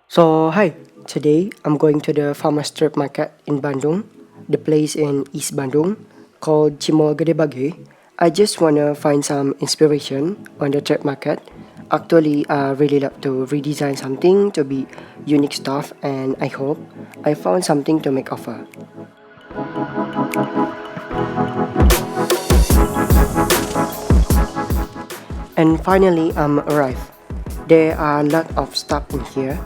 So, hi. Today I'm going to the farmer strip market in Bandung, the place in East Bandung called Cima Gede Bage. I just wanna find some inspiration on the trip market. Actually, I really love to redesign something to be unique stuff, and I hope I found something to make offer. And finally, I'm arrived. There are a lot of stuff in here,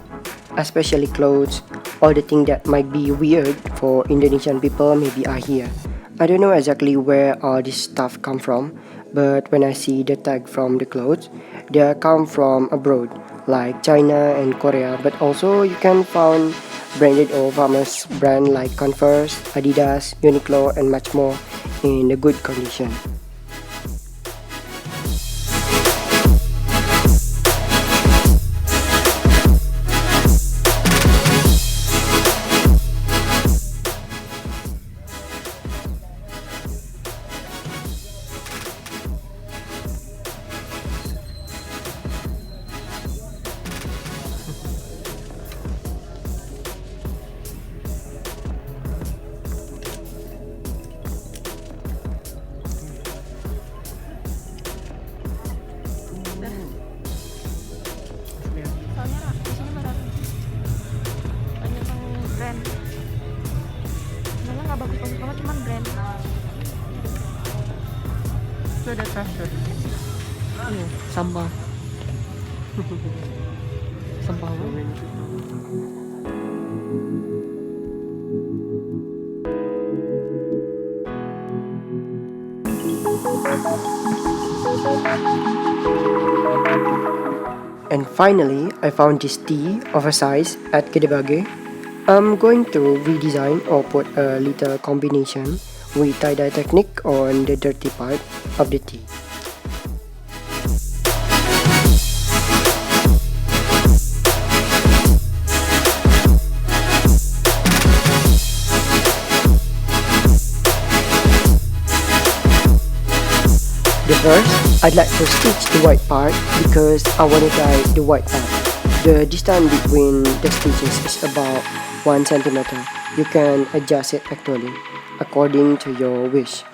especially clothes. All the things that might be weird for Indonesian people maybe are here. I don't know exactly where all this stuff come from, but when I see the tag from the clothes, they come from abroad, like China and Korea. But also you can find branded or famous brand like Converse, Adidas, Uniqlo, and much more in a good condition. Soalnya di sini banyak yang brand. Sebenarnya nggak bagus-bagus banget, cuman brand. Itu ada kasut. Iya, sampah. Sampah banget. And finally, I found this tee oversized at Kedebage. I'm going to redesign or put a little combination with tie-dye technique on the dirty part of the tee. The first, I'd like to stitch the white part because I want to dye the white part. The distance between the stitches is about 1 centimeter. You can adjust it actually according to your wish.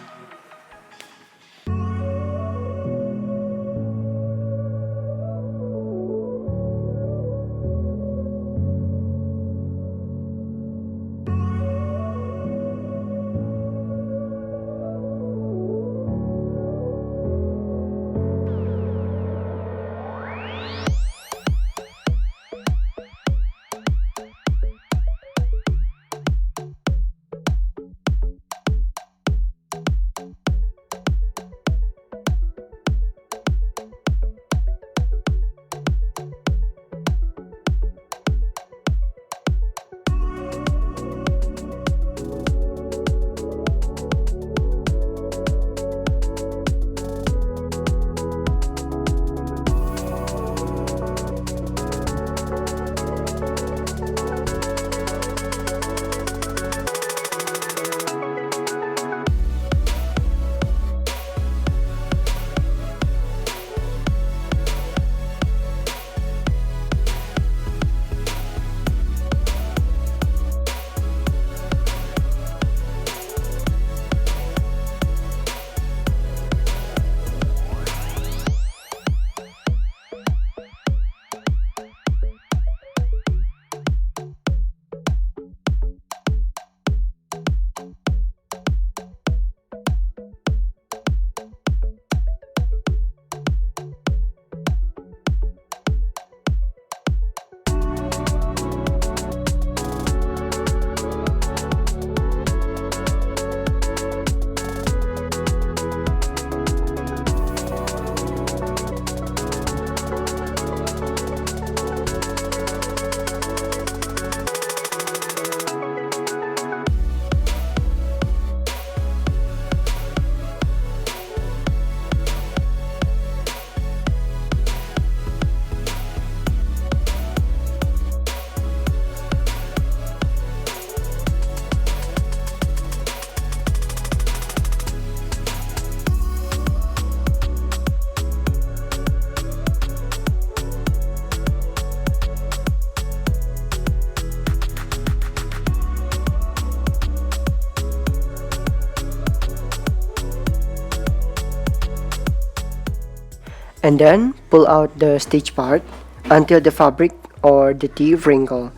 And then pull out the stitch part until the fabric or the tee wrinkle,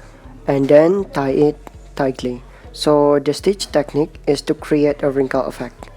and then tie it tightly. So the stitch technique is to create a wrinkle effect.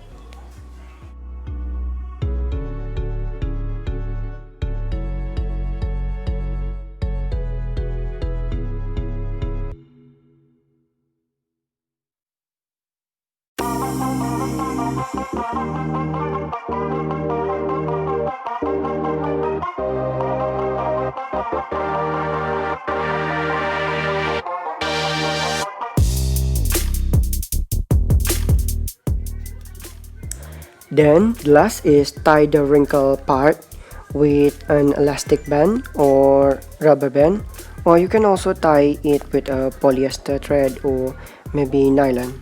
Then the last is tie the wrinkle part with an elastic band or rubber band, or you can also tie it with a polyester thread or maybe nylon.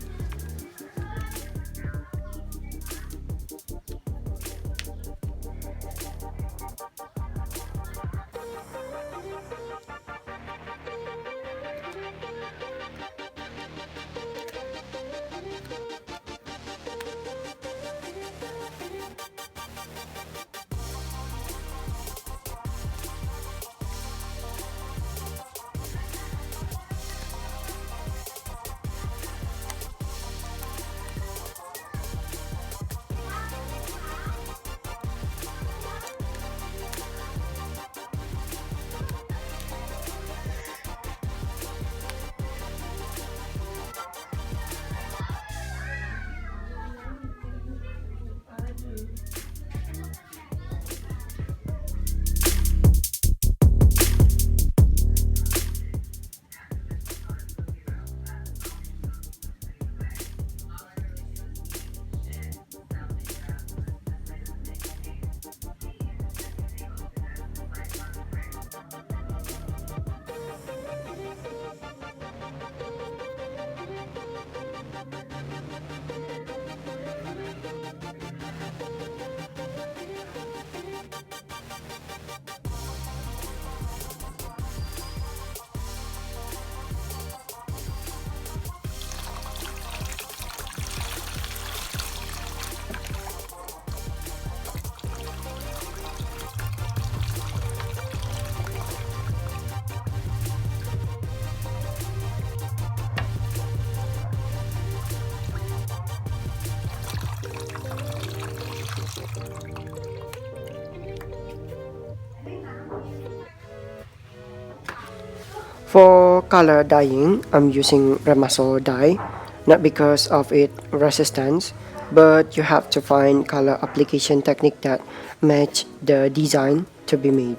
For color dyeing, I'm using remazol dye, not because of its resistance, but you have to find color application technique that match the design to be made.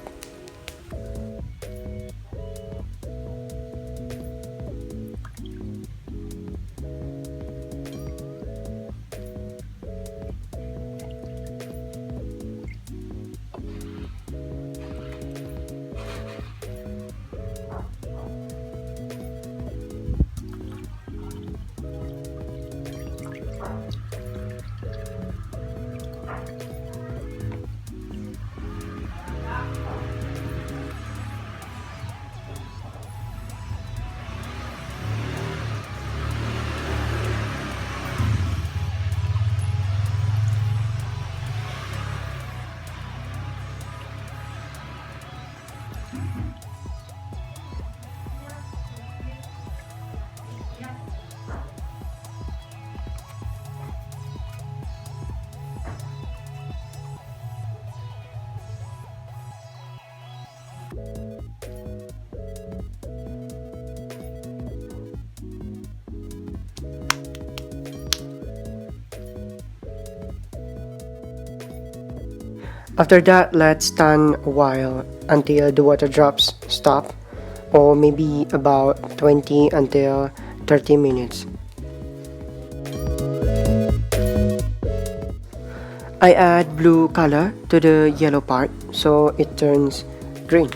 After that, let's stand a while until the water drops stop, or maybe about 20 until 30 minutes. I add blue color to the yellow part so it turns green.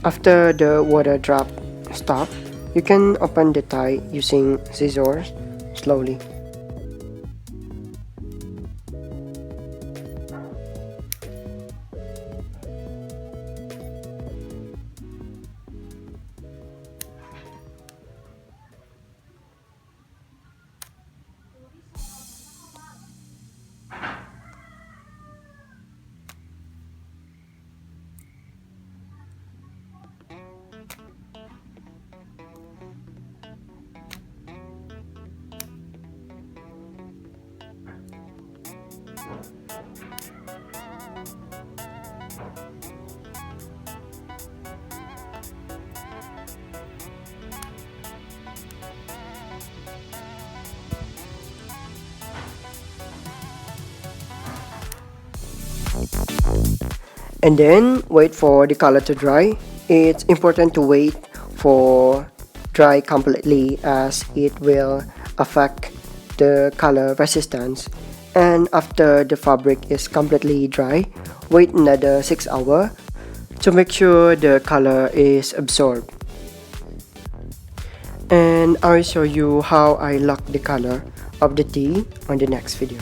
After the water drop stop, you can open the tie using scissors slowly. And then wait for the color to dry. It's important to wait for dry completely as it will affect the color resistance. And after the fabric is completely dry, wait another 6 hours to make sure the color is absorbed. And I'll show you how I lock the color of the tea on the next video.